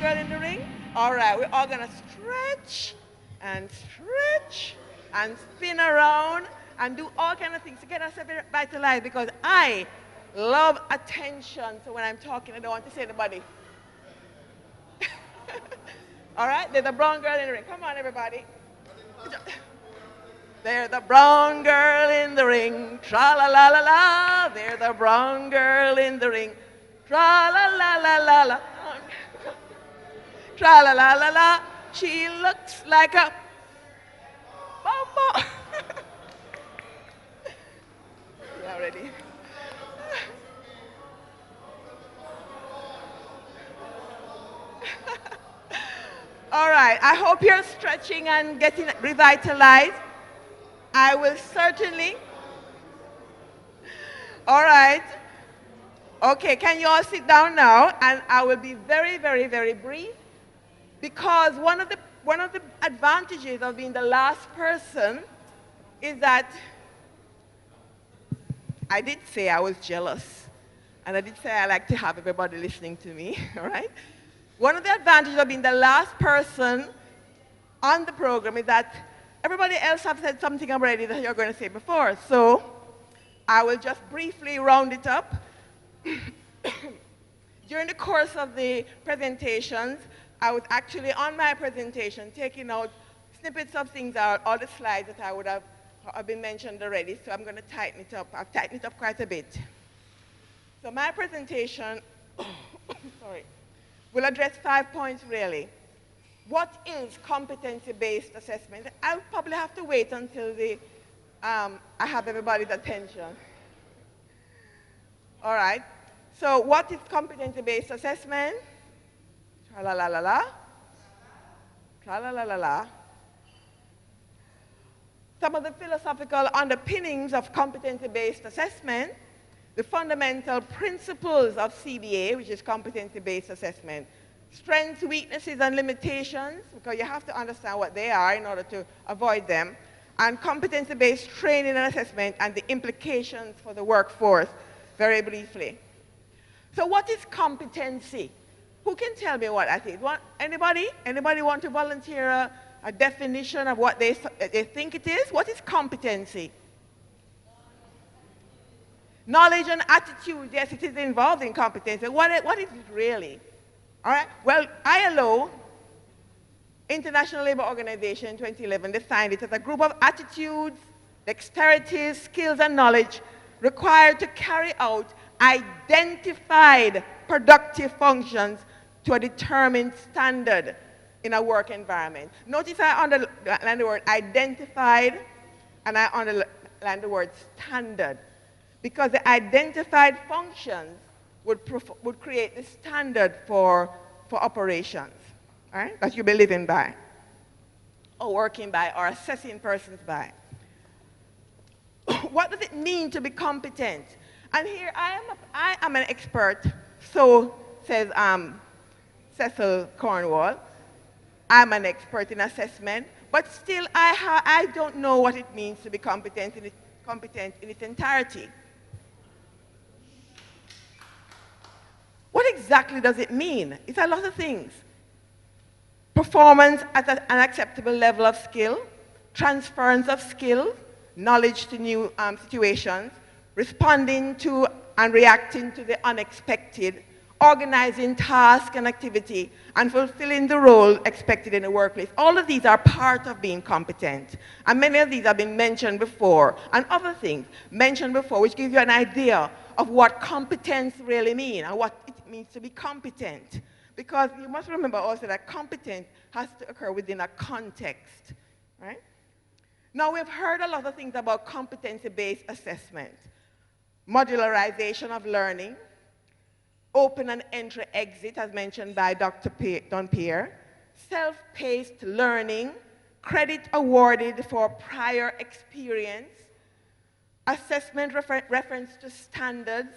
girl in the ring? All right, we're all gonna stretch and spin around and do all kinds of things to get ourselves vitalized because I love attention. So when I'm talking, I don't want to say anybody. All right, there's a brown girl in the ring. Come on, everybody. There's the brown girl in the ring. Tra-la-la-la-la. There's the brown girl in the ring. Tra-la-la-la-la-la. Tra-la-la-la-la. She looks like a bombo. Yeah, ready? All right, I hope you're stretching and getting revitalized. I will certainly. All right. Okay, can you all sit down now? And I will be very, very, very brief because one of the advantages of being the last person is that I did say I was jealous. And I did say I like to have everybody listening to me, all right? One of the advantages of being the last person on the program is that everybody else have said something already that you're going to say before. So I will just briefly round it up. During the course of the presentations, I was actually on my presentation taking out snippets of things out, all the slides that I would have been mentioned already, so I'm going to tighten it up. I've tightened it up quite a bit. So my presentation, sorry, will address 5 points really. What is competency-based assessment? I'll probably have to wait until I have everybody's attention. All right. So what is competency-based assessment? Tra-la-la-la-la. Tra-la-la-la-la. Some of the philosophical underpinnings of competency-based assessment, the fundamental principles of CBA, which is competency-based assessment, strengths, weaknesses, and limitations, because you have to understand what they are in order to avoid them, and competency-based training and assessment and the implications for the workforce, very briefly. So what is competency? Who can tell me what that is? Anybody? Anybody want to volunteer a definition of what they think it is? What is competency? Knowledge and attitude, yes, it is involved in competency. What is it really? All right, well, ILO, International Labour Organization in 2011, defined it as a group of attitudes, dexterities, skills, and knowledge required to carry out identified productive functions to a determined standard in a work environment. Notice I underline the word identified and I underline the word standard because the identified functions would create the standard for operations, all right, that you'll be living by or working by or assessing persons by. What does it mean to be competent? And here I am an expert, so says Cecil Cornwall. I'm an expert in assessment, but still I don't know what it means to be competent in its entirety. What exactly does it mean? It's a lot of things. Performance at an acceptable level of skill, transference of skill, knowledge to new situations, responding to and reacting to the unexpected, organizing task and activity, and fulfilling the role expected in the workplace. All of these are part of being competent. And many of these have been mentioned before, and other things mentioned before, which give you an idea of what competence really means and what it means to be competent. Because you must remember also that competence has to occur within a context, right? Now, we've heard a lot of things about competency-based assessment, modularization of learning, open and entry exit, as mentioned by Dr. Don Pierre, self-paced learning, credit awarded for prior experience, assessment reference to standards,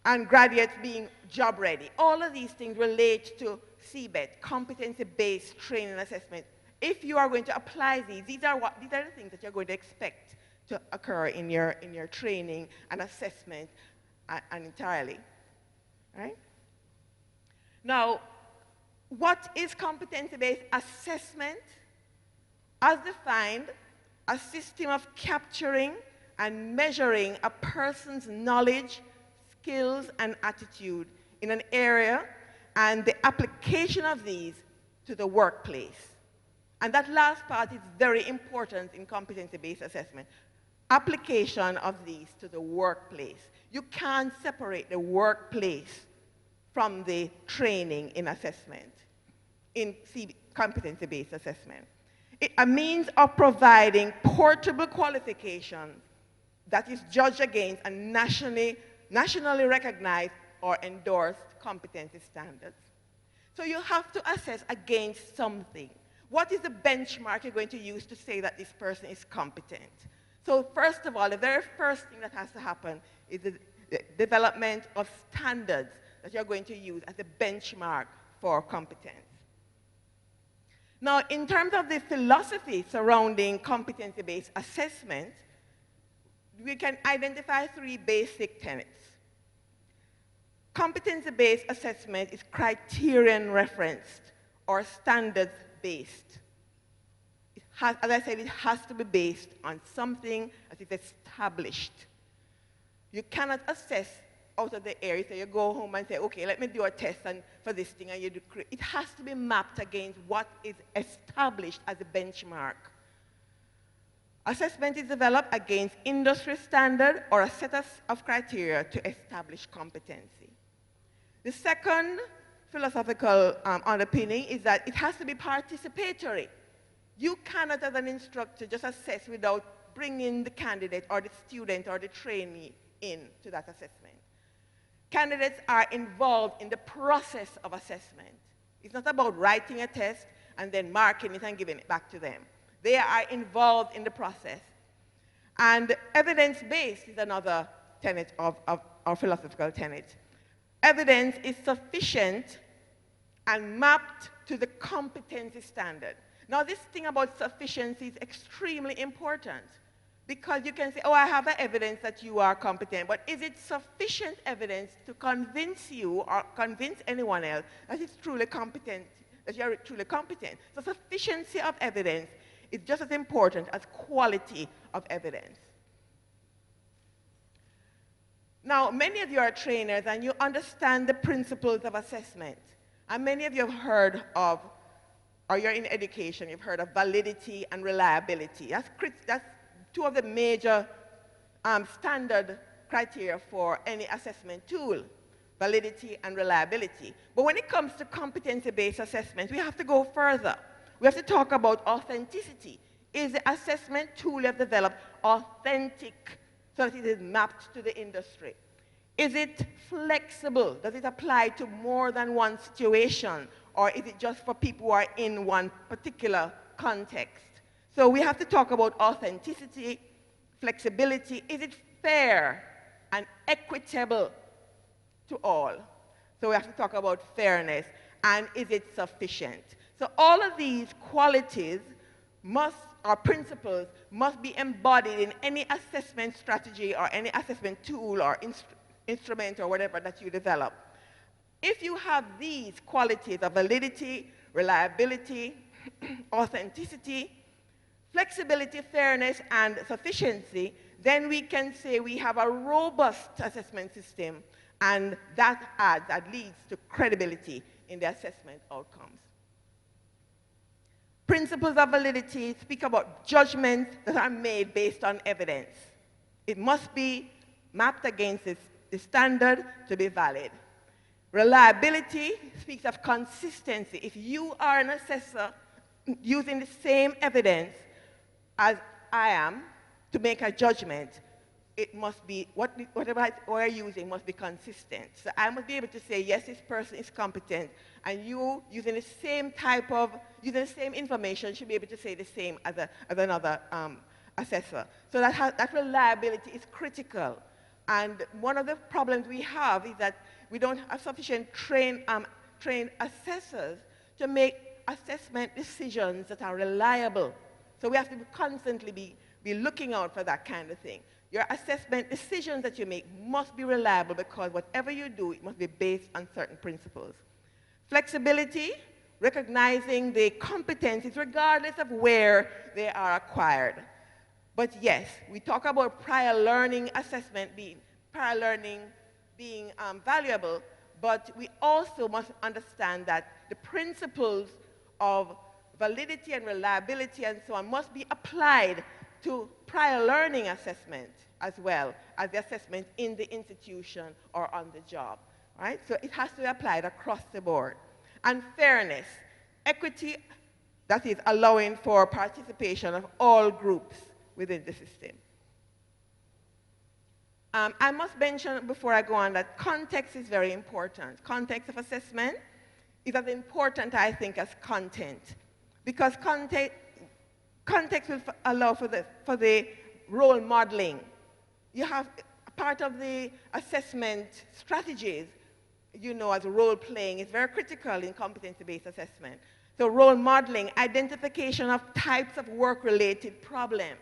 and graduates being job ready. All of these things relate to CBET, competency-based training and assessment. If you are going to apply these are the things that you're going to expect to occur in your training and assessment and entirely. Right? Now, What is competency-based assessment? As defined, a system of capturing and measuring a person's knowledge, skills, and attitude in an area and the application of these to the workplace. And that last part is very important in competency-based assessment. Application of these to the workplace. You can't separate the workplace from the training in assessment, in competency-based assessment. A means of providing portable qualifications that is judged against a nationally recognized or endorsed competency standards. So you have to assess against something. What is the benchmark you're going to use to say that this person is competent? So first of all, the very first thing that has to happen is the development of standards that you're going to use as a benchmark for competence. Now, in terms of the philosophy surrounding competency-based assessment, we can identify three basic tenets. Competency-based assessment is criterion referenced or standards-based. As I said, it has to be based on something that is established. You cannot assess out of the air, so you go home and say, okay, let me do a test for this thing, and you do. It has to be mapped against what is established as a benchmark. Assessment is developed against industry standard or a set of criteria to establish competency. The second philosophical underpinning is that it has to be participatory. You cannot, as an instructor, just assess without bringing the candidate or the student or the trainee into that assessment. Candidates are involved in the process of assessment. It's not about writing a test and then marking it and giving it back to them. They are involved in the process. And evidence-based is another tenet of our philosophical tenet. Evidence is sufficient and mapped to the competency standard. Now, this thing about sufficiency is extremely important because you can say, oh, I have evidence that you are competent, but is it sufficient evidence to convince you or convince anyone else that it's truly competent, that you're truly competent? So sufficiency of evidence is just as important as quality of evidence. Now, many of you are trainers and you understand the principles of assessment. And many of you have heard of, or you're in education, you've heard of validity and reliability. That's two of the major standard criteria for any assessment tool, validity and reliability. But when it comes to competency-based assessment, we have to go further. We have to talk about authenticity. Is the assessment tool you have developed authentic so that it is mapped to the industry? Is it flexible? Does it apply to more than one situation? Or is it just for people who are in one particular context? So we have to talk about authenticity, flexibility. Is it fair and equitable to all? So we have to talk about fairness. And is it sufficient? So all of these qualities or principles must be embodied in any assessment strategy or any assessment tool or instrument or whatever that you develop. If you have these qualities of validity, reliability, authenticity, flexibility, fairness, and sufficiency, then we can say we have a robust assessment system, and that leads to credibility in the assessment outcomes. Principles of validity speak about judgments that are made based on evidence. It must be mapped against the standard to be valid. Reliability speaks of consistency. If you are an assessor using the same evidence as I am to make a judgment, it must be, whatever we're using must be consistent. So I must be able to say, yes, this person is competent, and you, using the same information, should be able to say the same as another assessor. So that reliability is critical. And one of the problems we have is that we don't have sufficient trained assessors to make assessment decisions that are reliable. So we have to constantly be looking out for that kind of thing. Your assessment decisions that you make must be reliable because whatever you do, it must be based on certain principles. Flexibility, recognizing the competencies regardless of where they are acquired. But yes, we talk about prior learning assessment being, valuable, but we also must understand that the principles of validity and reliability and so on must be applied to prior learning assessment as well as the assessment in the institution or on the job, right? So it has to be applied across the board. And fairness, equity, that is allowing for participation of all groups within the system. I must mention before I go on that context is very important. Context of assessment is as important, I think, as content, because context will allow for the role modeling. You have part of the assessment strategies, you know, as role playing is very critical in competency-based assessment. So role modeling, identification of types of work-related problems.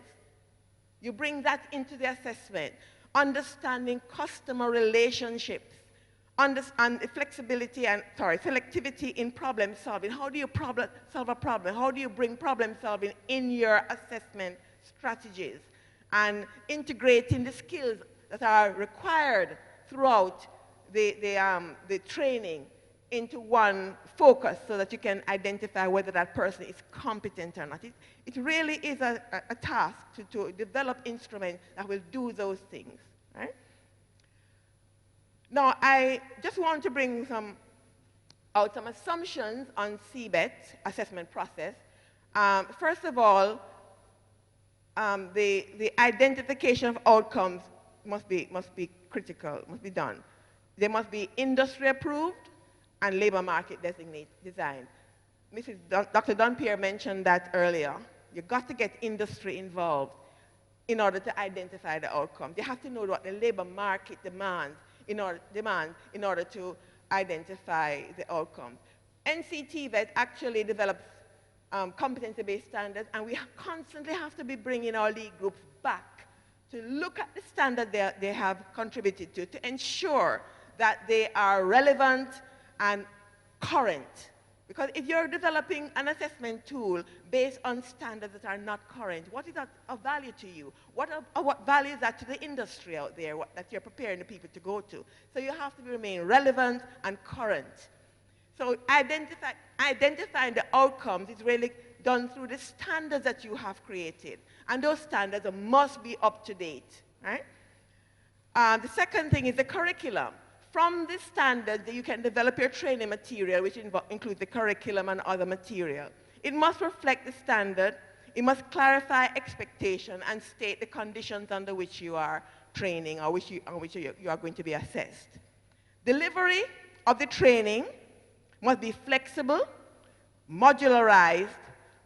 You bring that into the assessment. Understanding customer relationships, and flexibility and, selectivity in problem solving. How do you solve a problem? How do you bring problem solving in your assessment strategies? And integrating the skills that are required throughout the training into one focus so that you can identify whether that person is competent or not. It really is a task to develop instruments that will do those things, right? Now, I just want to bring out some assumptions on CBET assessment process. First of all, the identification of outcomes must be critical, must be done. They must be industry approved and labor market designed. Dr. Dunpierre mentioned that earlier. You've got to get industry involved in order to identify the outcomes. You have to know what the labor market demands in order to identify the outcomes. NCTVET actually develops competency-based standards, and we constantly have to be bringing our lead groups back to look at the standard they have contributed to ensure that they are relevant and current. Because if you're developing an assessment tool based on standards that are not current, what is that of value to you? What value is that to the industry out there that you're preparing the people to go to? So you have to remain relevant and current. So identifying the outcomes is really done through the standards that you have created. And those standards must be up to date, right? The second thing is the curriculum. From this standard, you can develop your training material, which includes the curriculum and other material. It must reflect the standard. It must clarify expectation and state the conditions under which you are training or on which you are going to be assessed. Delivery of the training must be flexible, modularized,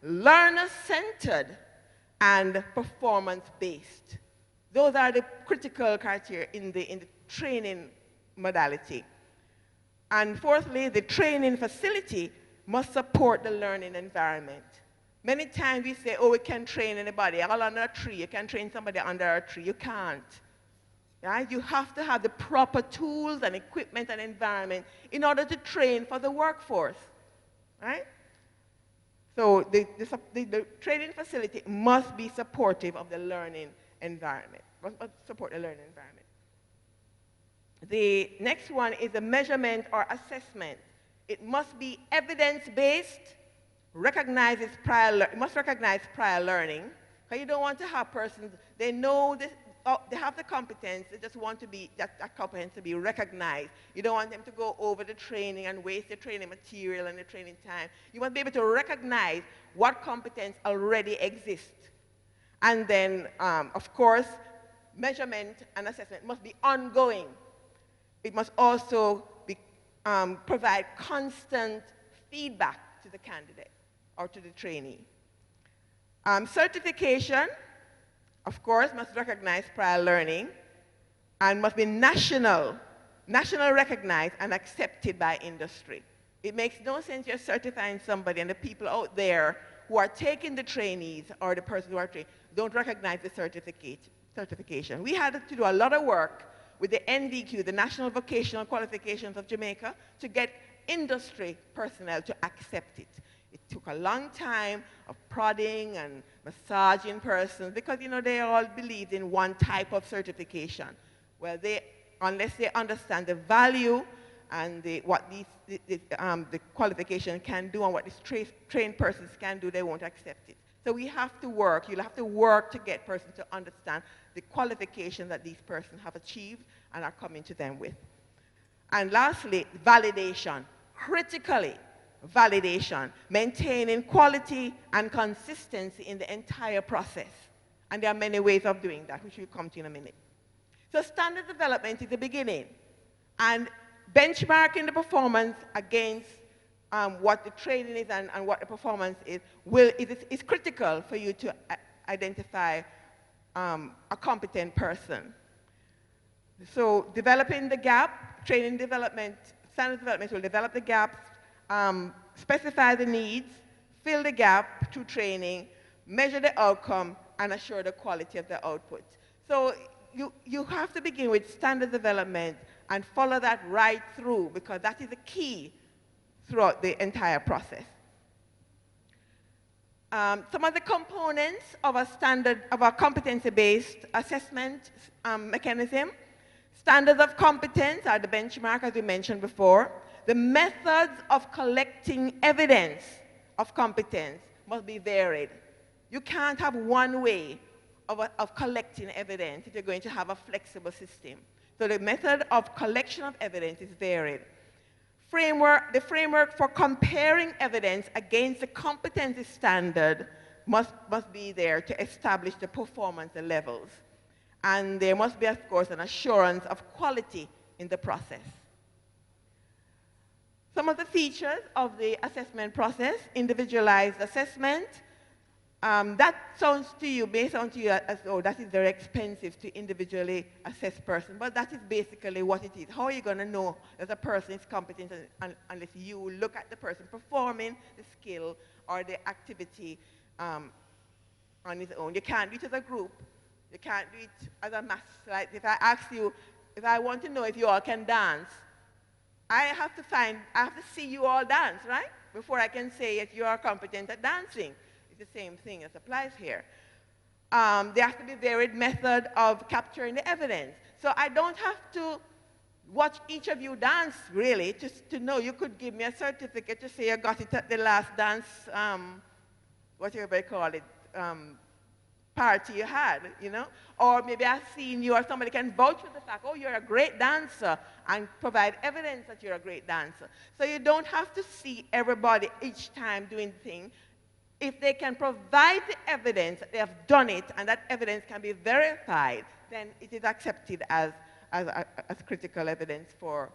learner-centered, and performance-based. Those are the critical criteria in the training modality. And fourthly, the training facility must support the learning environment. Many times we say, oh, we can't train anybody all under a tree. You can train somebody under a tree. You can't. Right? You have to have the proper tools and equipment and environment in order to train for the workforce. Right? So the training facility must be supportive of the learning environment, must support the learning environment. The next one is the measurement or assessment. It must be evidence-based, it must recognize prior learning. Because you don't want to have persons, they know this, they have the competence, they just want to be, that competence to be recognized. You don't want them to go over the training and waste the training material and the training time. You must be able to recognize what competence already exists. And then, of course, measurement and assessment must be ongoing. It must also provide constant feedback to the candidate or to the trainee. Certification, of course, must recognize prior learning and must be national recognized and accepted by industry. It makes no sense you're certifying somebody and the people out there who are taking the trainees or the person who are trained don't recognize the certification. We had to do a lot of work with the NVQ, the National Vocational Qualifications of Jamaica, to get industry personnel to accept it. It took a long time of prodding and massaging persons because, you know, they all believed in one type of certification. Well, unless they understand the value and what the qualification can do and what these trained persons can do, they won't accept it. So we have to work. You'll have to work to get persons to understand the qualification that these persons have achieved and are coming to them with. And lastly, validation. Critically, validation. Maintaining quality and consistency in the entire process. And there are many ways of doing that, which we'll come to in a minute. So standard development is the beginning. And benchmarking the performance against what the training is and what the performance is is critical for you to identify a competent person. So developing the gap, training development, standard development will develop the gaps, specify the needs, fill the gap through training, measure the outcome, and assure the quality of the output. So you have to begin with standard development and follow that right through because that is the key throughout the entire process. Some of the components of a competency-based assessment mechanism. Standards of competence are the benchmark, as we mentioned before. The methods of collecting evidence of competence must be varied. You can't have one way of collecting evidence if you're going to have a flexible system. So the method of collection of evidence is varied. The framework for comparing evidence against the competency standard must be there to establish the performance levels. And there must be, of course, an assurance of quality in the process. Some of the features of the assessment process: individualized assessment. That sounds to you, may sound to you as though that is very expensive to individually assess person, but that is basically what it is. How are you going to know that a person is competent unless you look at the person performing the skill or the activity on his own? You can't do it as a group. You can't do it as a mass. Like if I ask you, if I want to know if you all can dance, I have to see you all dance, right? Before I can say if you are competent at dancing. It's the same thing as applies here. There has to be varied method of capturing the evidence. So I don't have to watch each of you dance, really, just to know. You could give me a certificate to say you got it at the last dance, whatever they call it, party you had, you know? Or maybe I've seen you or somebody can vouch for the fact, oh, you're a great dancer, and provide evidence that you're a great dancer. So you don't have to see everybody each time doing the thing. If they can provide the evidence that they have done it and that evidence can be verified, then it is accepted as critical evidence for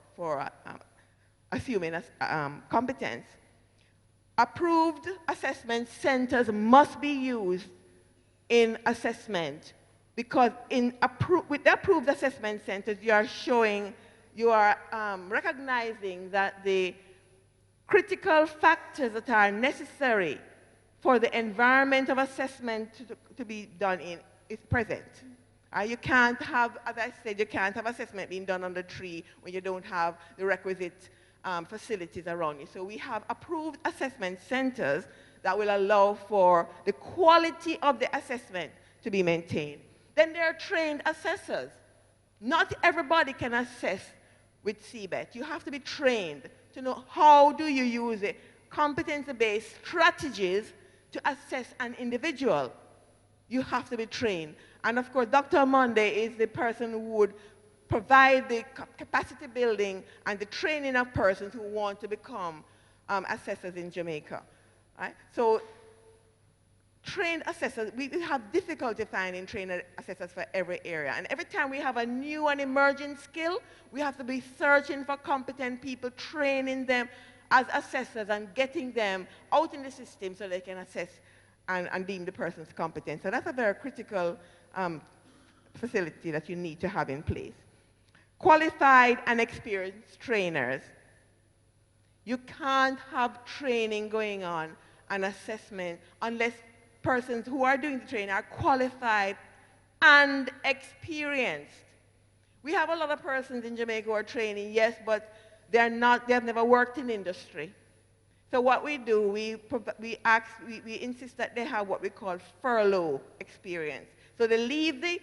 assuming competence. Approved assessment centers must be used in assessment because with the approved assessment centers, you are recognizing that the critical factors that are necessary for the environment of assessment to be done in is present. You can't have, as I said, you can't have assessment being done on the tree when you don't have the requisite facilities around you. So we have approved assessment centers that will allow for the quality of the assessment to be maintained. Then there are trained assessors. Not everybody can assess with CBET. You have to be trained to know how do you use it, competency-based strategies to assess an individual. You have to be trained. And of course, Dr. Monday is the person who would provide the capacity building and the training of persons who want to become assessors in Jamaica. Right? So trained assessors, we have difficulty finding trained assessors for every area. And every time we have a new and emerging skill, we have to be searching for competent people, training them as assessors and getting them out in the system so they can assess and deem the person's competent. So that's a very critical facility that you need to have in place. Qualified and experienced trainers. You can't have training going on and assessment unless persons who are doing the training are qualified and experienced. We have a lot of persons in Jamaica who are training, yes, but they have never worked in industry. So what we do, we insist that they have what we call furlough experience. So they leave the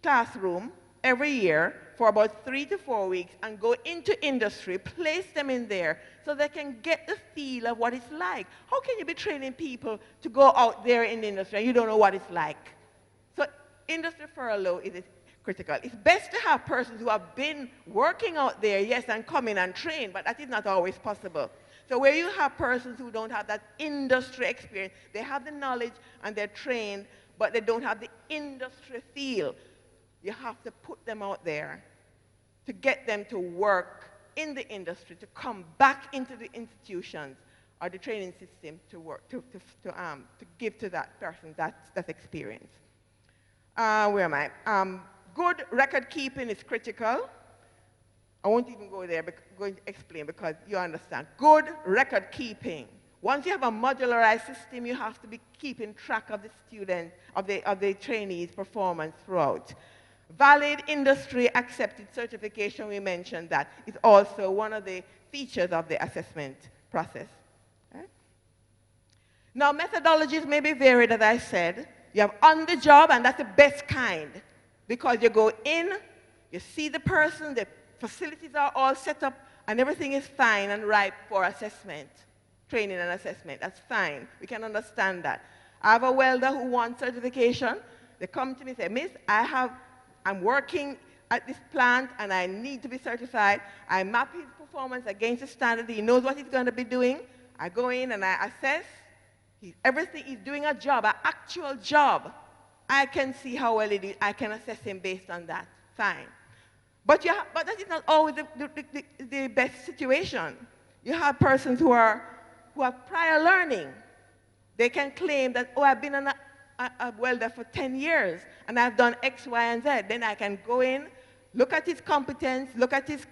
classroom every year for about 3 to 4 weeks and go into industry, place them in there so they can get the feel of what it's like. How can you be training people to go out there in the industry and you don't know what it's like? So industry furlough is critical. It's best to have persons who have been working out there, yes, and come in and train, but that is not always possible. So where you have persons who don't have that industry experience, they have the knowledge and they're trained, but they don't have the industry feel, you have to put them out there to get them to work in the industry, to come back into the institutions or the training system to work, to give to that person that experience. Where am I? Good record keeping is critical. I won't even go there, going to explain because you understand. Good record keeping. Once you have a modularized system, you have to be keeping track of the student, of the trainees' performance throughout. Valid industry accepted certification, we mentioned that, is also one of the features of the assessment process. Okay? Now, methodologies may be varied, as I said. You have on the job, and that's the best kind, because you go in, you see the person, the facilities are all set up, and everything is fine and ripe for assessment, training and assessment. That's fine. We can understand that. I have a welder who wants certification. They come to me and say, Miss, I'm working at this plant, and I need to be certified. I map his performance against the standard. He knows what he's going to be doing. I go in and I assess. Everything, he's doing a job, an actual job. I can see how well he did. I can assess him based on that. Fine. But that is not always the best situation. You have persons who have prior learning. They can claim that, oh, I've been a welder for 10 years, and I've done X, Y, and Z. Then I can go in, look at his competence, look at his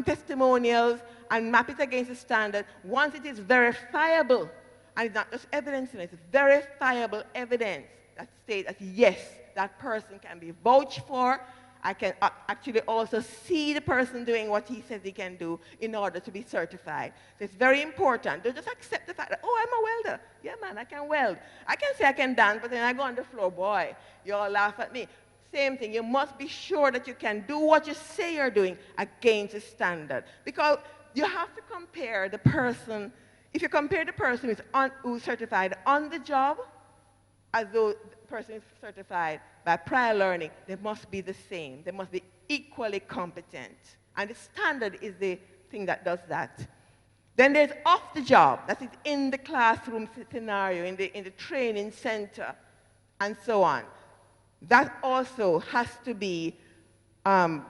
testimonials, and map it against the standard. Once it is verifiable, and it's not just evidence, it's verifiable evidence that states that, yes, that person can be vouched for. I can actually also see the person doing what he says he can do in order to be certified. So it's very important. Don't just accept the fact that, oh, I'm a welder. Yeah, man, I can weld. I can say I can dance, but then I go on the floor, boy, you all laugh at me. Same thing. You must be sure that you can do what you say you're doing against the standard. Because you have to compare the person. If you compare the person who's certified on the job as though the person is certified by prior learning, they must be the same. They must be equally competent. And the standard is the thing that does that. Then there's off the job. That is in the classroom scenario, in the training center, and so on. That also has to be done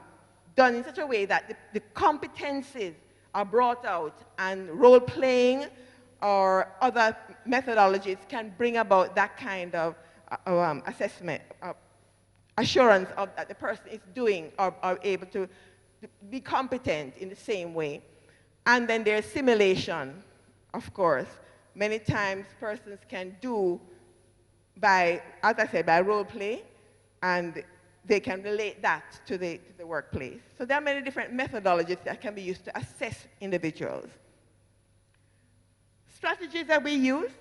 in such a way that the competencies are brought out, and role-playing or other methodologies can bring about that kind of assessment, assurance of that the person is doing or able to be competent in the same way. And then there's simulation, of course. Many times persons can do by, as I said, by role play, and they can relate that to the workplace. So there are many different methodologies that can be used to assess individuals. Strategies that we use: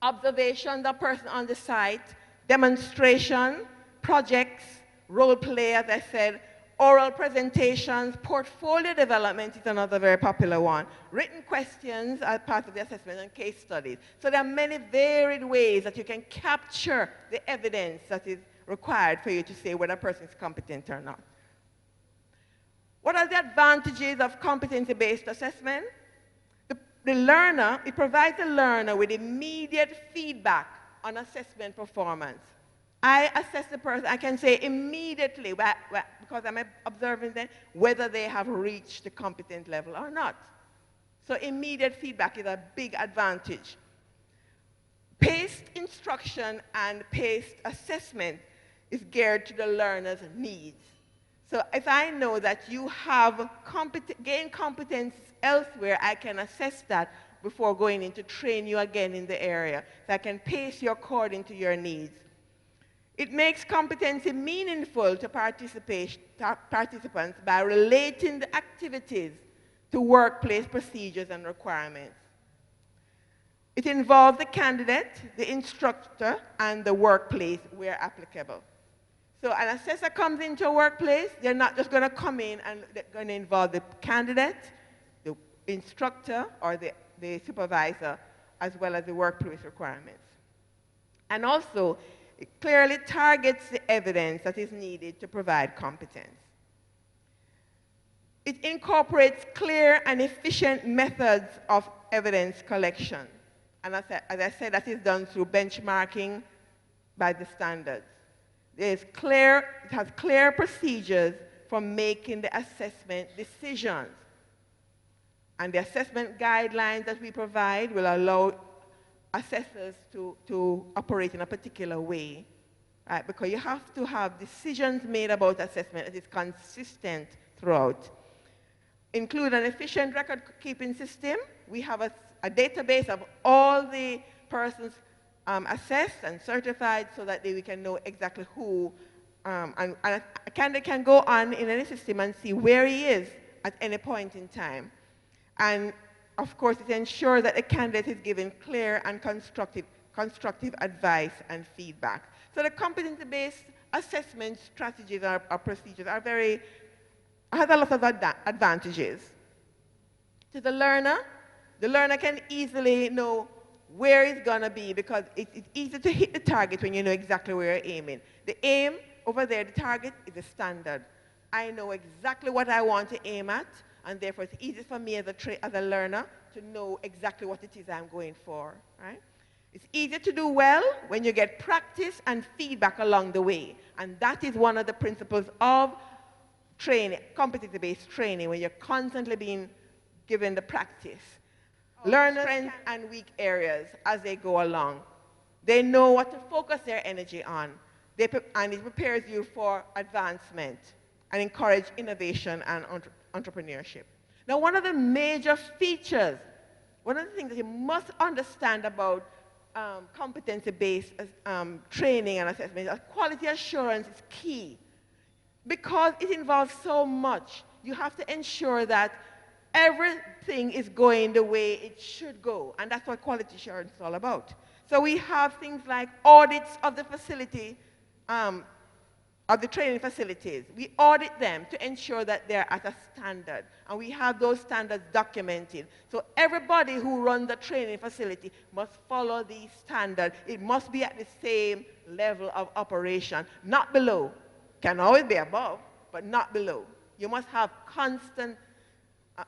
observation of the person on the site, demonstration, projects, role play, as I said, oral presentations, portfolio development is another very popular one, written questions as part of the assessment, and case studies. So there are many varied ways that you can capture the evidence that is required for you to say whether a person is competent or not. What are the advantages of competency-based assessment? The learner, it provides the learner with immediate feedback on assessment performance. I assess the person, I can say immediately, because I'm observing them, whether they have reached the competent level or not. So immediate feedback is a big advantage. Paced instruction and paced assessment is geared to the learner's needs. So if I know that you have gained competence elsewhere, I can assess that before going in to train you again in the area. So I can pace you according to your needs. It makes competency meaningful to participants by relating the activities to workplace procedures and requirements. It involves the candidate, the instructor, and the workplace where applicable. So an assessor comes into a workplace, they're not just going to come in and they're going to involve the candidate, the instructor, or the supervisor, as well as the workplace requirements. And also, it clearly targets the evidence that is needed to provide competence. It incorporates clear and efficient methods of evidence collection. And as I said, that is done through benchmarking by the standards. It has clear procedures for making the assessment decisions. And the assessment guidelines that we provide will allow assessors to operate in a particular way, right? Because you have to have decisions made about assessment that is consistent throughout. Include an efficient record-keeping system. We have a database of all the persons assessed and certified so that we can know exactly who, and a candidate can go on in any system and see where he is at any point in time. And of course, it ensures that the candidate is given clear and constructive advice and feedback. So the competency-based assessment strategies or procedures have a lot of advantages. To the learner can easily know where it's going to be because it's easy to hit the target when you know exactly where you're aiming. The aim over there, the target, is a standard. I know exactly what I want to aim at, and therefore it's easy for me as a learner to know exactly what it is I'm going for, right? It's easier to do well when you get practice and feedback along the way, and that is one of the principles of training, competency-based training, when you're constantly being given the practice. Learn strengths and weak areas as they go along. They know what to focus their energy on, and it prepares you for advancement and encourage innovation and entrepreneurship. Now, one of the major features, one of the things that you must understand about competency-based training and assessment is that quality assurance is key. Because it involves so much, you have to ensure that everything is going the way it should go. And that's what quality assurance is all about. So we have things like audits of the facility, of the training facilities. We audit them to ensure that they're at a standard. And we have those standards documented. So everybody who runs a training facility must follow these standards. It must be at the same level of operation, not below. Can always be above, but not below. You must have constant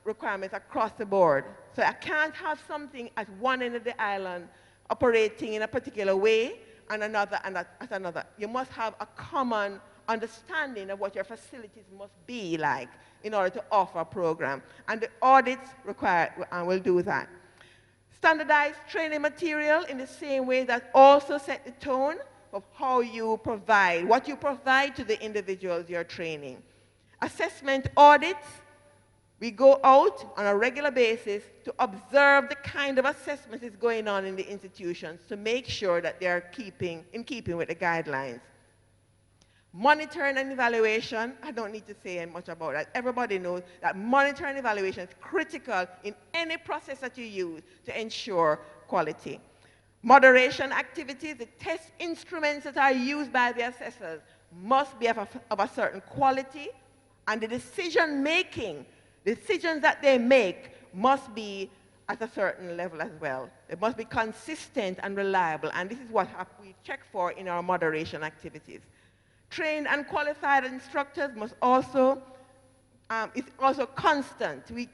requirements across the board. So I can't have something at one end of the island operating in a particular way and another and at another. You must have a common understanding of what your facilities must be like in order to offer a program. And the audits will do that. Standardized training material in the same way that also set the tone of how you provide, what you provide to the individuals you're training. Assessment audits, we go out on a regular basis to observe the kind of assessment is going on in the institutions to make sure that they're in keeping with the guidelines. Monitoring and evaluation, I don't need to say much about that. Everybody knows that monitoring and evaluation is critical in any process that you use to ensure quality. Moderation activities, the test instruments that are used by the assessors must be of a certain quality, and the decisions that they make must be at a certain level as well. It must be consistent and reliable, and this is what we check for in our moderation activities. Trained and qualified instructors must also, it's also constant. We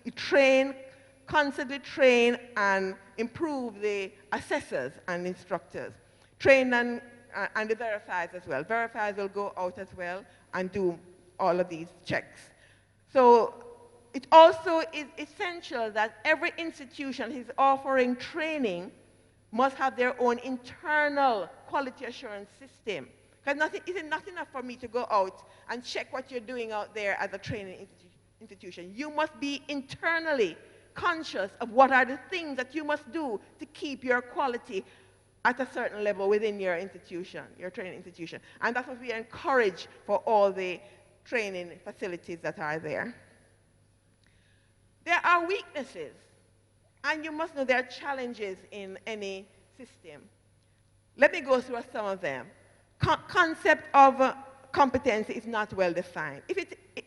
constantly train and improve the assessors and instructors. Train and the verifiers as well. Verifiers will go out as well and do all of these checks. So it also is essential that every institution who is offering training must have their own internal quality assurance system. Because it is not enough for me to go out and check what you're doing out there as a training institution. You must be internally conscious of what are the things that you must do to keep your quality at a certain level within your institution, your training institution. And that's what we encourage for all the training facilities that are there. There are weaknesses, and you must know there are challenges in any system. Let me go through some of them. Concept of competency is not well defined.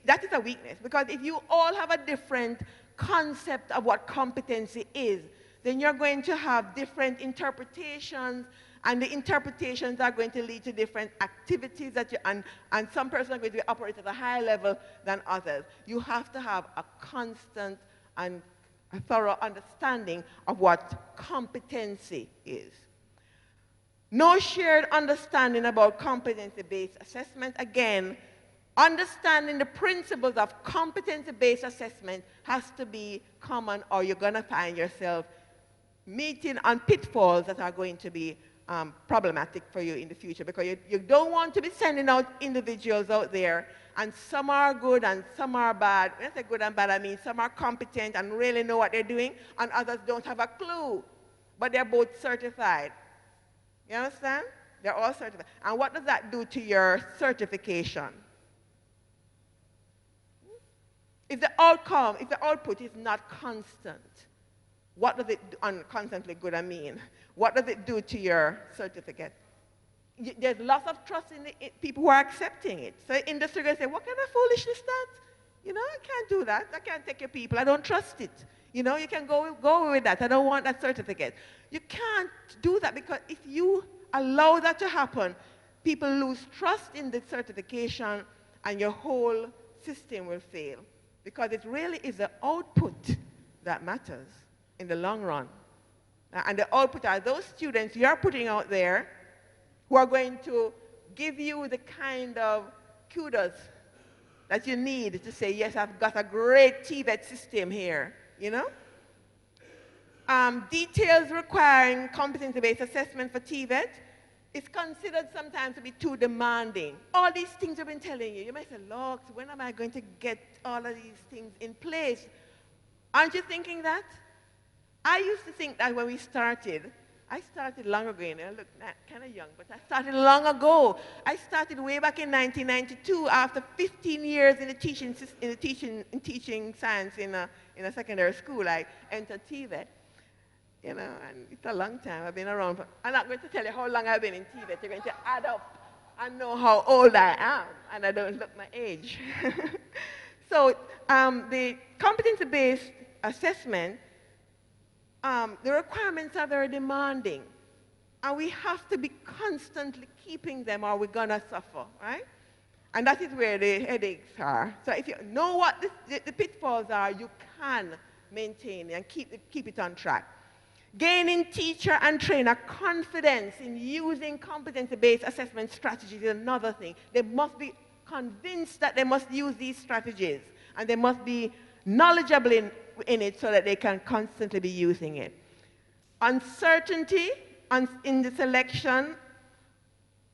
That is a weakness, because if you all have a different concept of what competency is, then you're going to have different interpretations, and the interpretations are going to lead to different activities and some persons are going to operate at a higher level than others. You have to have a constant and a thorough understanding of what competency is. No shared understanding about competency-based assessment. Again, understanding the principles of competency-based assessment has to be common, or you're going to find yourself meeting on pitfalls that are going to be problematic for you in the future, because you don't want to be sending out individuals out there, and some are good and some are bad. When I say good and bad, I mean some are competent and really know what they're doing, and others don't have a clue, but they're both certified. You understand? They're all certified. And what does that do to your certification? If the outcome, if the output is not constant, what does it do, constantly good I mean? What does it do to your certificate? There's lots of trust in people who are accepting it. So the industry going to say, what kind of foolishness is that? You know, I can't do that. I can't take your people. I don't trust it. You know, you can go with that. I don't want that certificate. You can't do that, because if you allow that to happen, people lose trust in the certification and your whole system will fail, because it really is the output that matters in the long run. And the output are those students you're putting out there who are going to give you the kind of kudos that you need to say, yes, I've got a great TVET system here, you know? Details requiring competency-based assessment for TVET is considered sometimes to be too demanding. All these things I've been telling you, you might say, look, when am I going to get all of these things in place? Aren't you thinking that? I used to think that when we started, I started long ago, you know, I look kind of young, but I started long ago. I started way back in 1992 after 15 years in teaching science in a secondary school. I entered TVET, you know, and it's a long time. I've been around. I'm not going to tell you how long I've been in TVET. You're going to add up and know how old I am, and I don't look my age. So the competency-based assessment, the requirements are very demanding, and we have to be constantly keeping them or we're going to suffer, right? And that is where the headaches are. So if you know what the pitfalls are, you can maintain and keep it on track. Gaining teacher and trainer confidence in using competency-based assessment strategies is another thing. They must be convinced that they must use these strategies, and they must be knowledgeable in it so that they can constantly be using it. Uncertainty in the selection,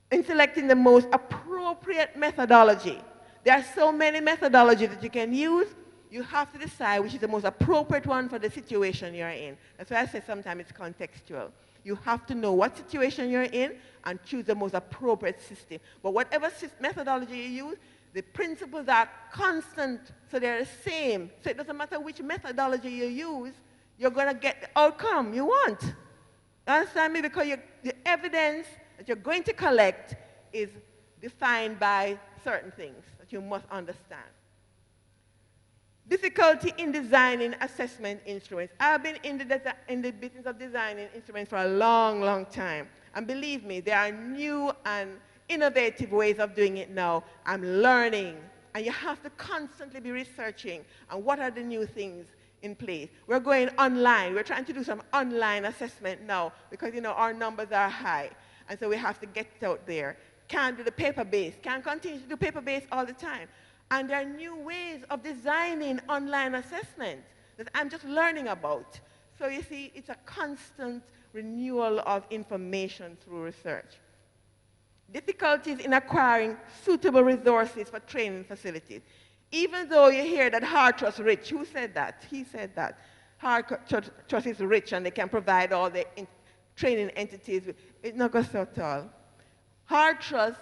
in selecting the most appropriate methodology. There are so many methodologies that you can use. You have to decide which is the most appropriate one for the situation you're in. That's why I say sometimes it's contextual. You have to know what situation you're in and choose the most appropriate system. But whatever methodology you use, the principles are constant, so they're the same. So it doesn't matter which methodology you use, you're going to get the outcome you want. You understand me? Because the evidence that you're going to collect is defined by certain things that you must understand. Difficulty in designing assessment instruments. I've been in the business of designing instruments for a long, long time. And believe me, there are new and innovative ways of doing it now. I'm learning, and you have to constantly be researching and what are the new things in place. We're going online. We're trying to do some online assessment now because, you know, our numbers are high, and so we have to get it out there. Can't do the paper-based. Can't continue to do paper-based all the time. And there are new ways of designing online assessment that I'm just learning about. So you see, it's a constant renewal of information through research. Difficulties in acquiring suitable resources for training facilities. Even though you hear that hard trust rich, who said that? He said that. Hard trust is rich and they can provide all the training entities. It's not going so at all. Hard trust,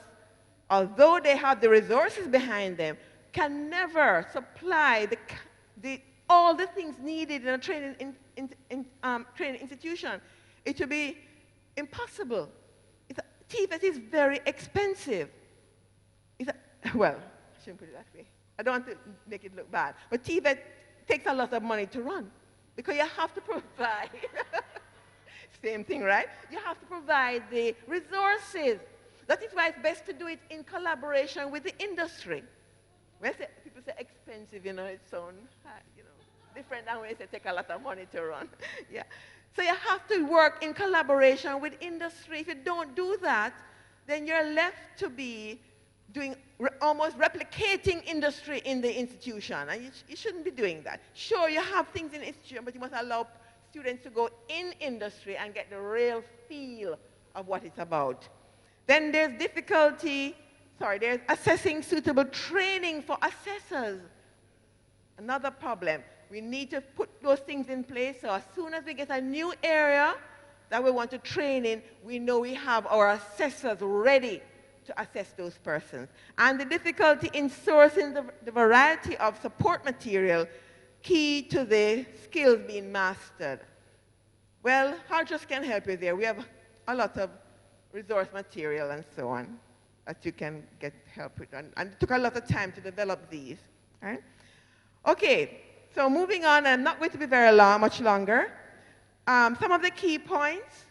although they have the resources behind them, can never supply the all the things needed in a training institution, it would be impossible. TVET is very expensive. Well, I shouldn't put it that way. I don't want to make it look bad. But TVET takes a lot of money to run because you have to provide, same thing, right? You have to provide the resources. That is why it's best to do it in collaboration with the industry. When people say expensive, it's sound, different than when they say take a lot of money to run. Yeah. So you have to work in collaboration with industry. If you don't do that, then you're left to be doing almost replicating industry in the institution. And you shouldn't be doing that. Sure, you have things in the institution, but you must allow students to go in industry and get the real feel of what it's about. Then there's there's assessing suitable training for assessors. Another problem. We need to put those things in place so as soon as we get a new area that we want to train in, we know we have our assessors ready to assess those persons. And the difficulty in sourcing the variety of support material key to the skills being mastered. Well, Hodges can help you there. We have a lot of resource material and so on that you can get help with. And it took a lot of time to develop these. Right? Okay, so moving on, I'm not going to be very long, much longer. Some of the key points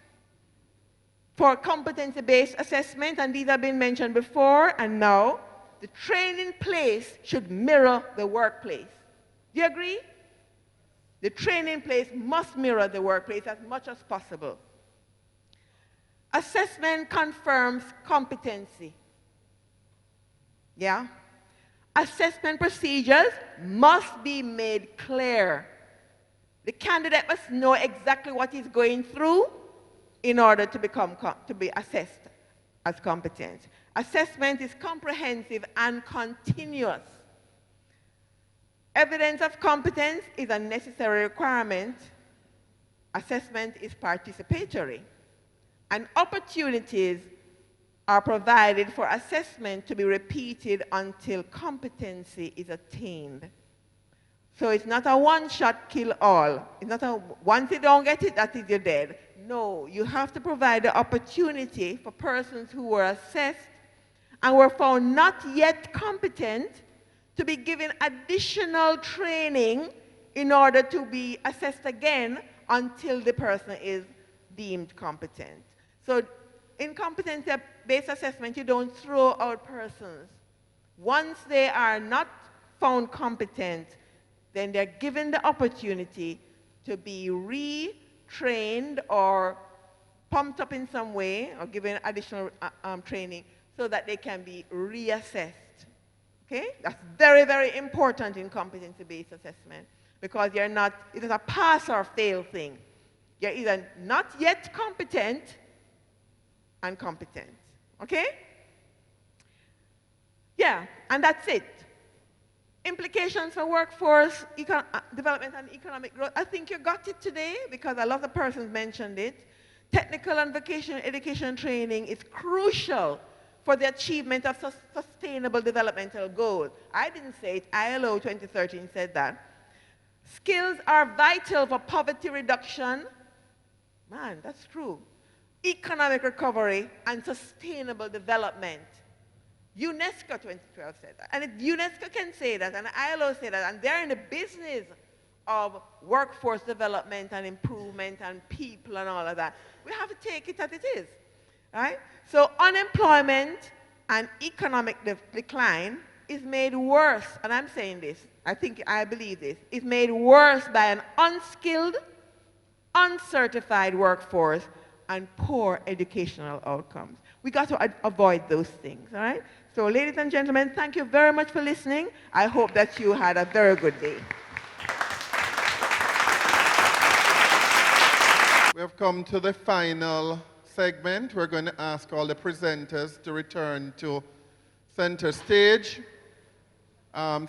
for competency-based assessment, and these have been mentioned before and now, the training place should mirror the workplace. Do you agree? The training place must mirror the workplace as much as possible. Assessment confirms competency. Yeah? Assessment procedures must be made clear. The candidate must know exactly what he's going through in order to be assessed as competent. Assessment is comprehensive and continuous. Evidence of competence is a necessary requirement. Assessment is participatory. And opportunities are provided for assessment to be repeated until competency is attained. So it's not a one-shot kill all. It's not a once you don't get it, that is you're dead. No, you have to provide the opportunity for persons who were assessed and were found not yet competent to be given additional training in order to be assessed again until the person is deemed competent. So in competency-based assessment, you don't throw out persons. Once they are not found competent, then they're given the opportunity to be retrained or pumped up in some way or given additional training so that they can be reassessed. Okay? That's very, very important in competency-based assessment because it is a pass or fail thing. You're either not yet competent and competent. Okay? Yeah, and that's it. Implications for workforce development and economic growth. I think you got it today because a lot of persons mentioned it. Technical and vocational education training is crucial for the achievement of sustainable developmental goals. I didn't say it, ILO 2013 said that. Skills are vital for poverty reduction. Man, that's true. Economic recovery and sustainable development. UNESCO 2012 said that. And UNESCO can say that, and ILO say that, and they're in the business of workforce development and improvement and people and all of that. We have to take it as it is, right? So unemployment and economic decline is made worse, and I'm saying this, I believe this, is made worse by an unskilled, uncertified workforce and poor educational outcomes. We got to avoid those things, all right? So ladies and gentlemen, thank you very much for listening. I hope that you had a very good day. We have come to the final segment. We're going to ask all the presenters to return to center stage.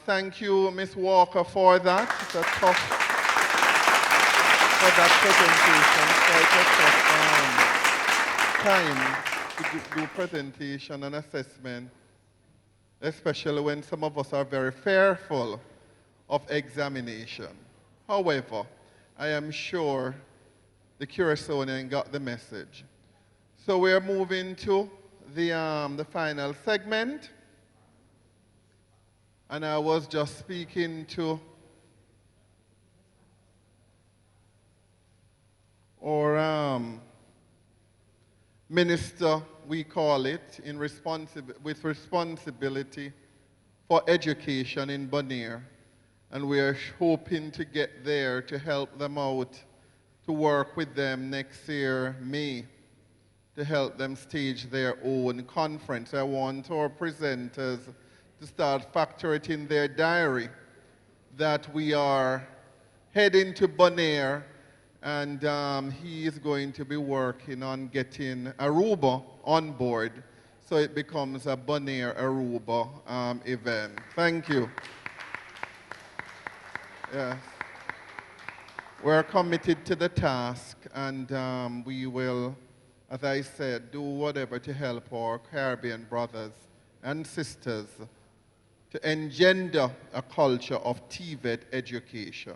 Thank you, Ms. Walker, for that. It's a tough, for that presentation. It's quite a tough time to do presentation and assessment, especially when some of us are very fearful of examination. However, I am sure the Curaçaoian got the message. So we are moving to the final segment. And I was just speaking to our minister, we call it, with responsibility for education in Bonaire. And we are hoping to get there to help them out, to work with them next year, May, to help them stage their own conference. I want our presenters to start factor it in their diary that we are heading to Bonaire, and he is going to be working on getting Aruba on board so it becomes a Bonaire Aruba event. Thank you. Yes. We're committed to the task, and we will, as I said, do whatever to help our Caribbean brothers and sisters to engender a culture of TVET education.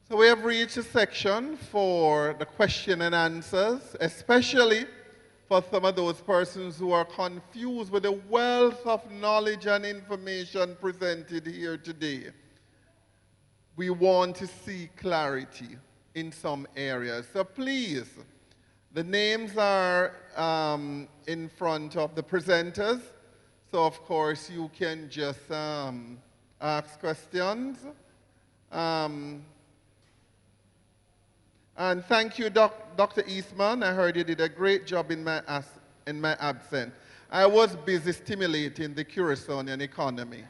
So we have reached a section for the question and answers, especially for some of those persons who are confused with the wealth of knowledge and information presented here today. We want to see clarity in some areas. So please, the names are in front of the presenters. So of course you can just ask questions. And thank you, Dr. Eastman. I heard you did a great job in my absence. I was busy stimulating the Curaçaoan economy.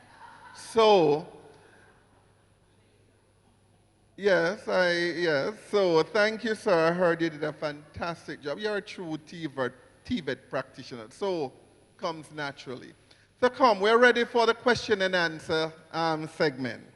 So, yes. So thank you, sir. I heard you did a fantastic job. You're a true TVET practitioner. So comes naturally. So come, we're ready for the question and answer segment.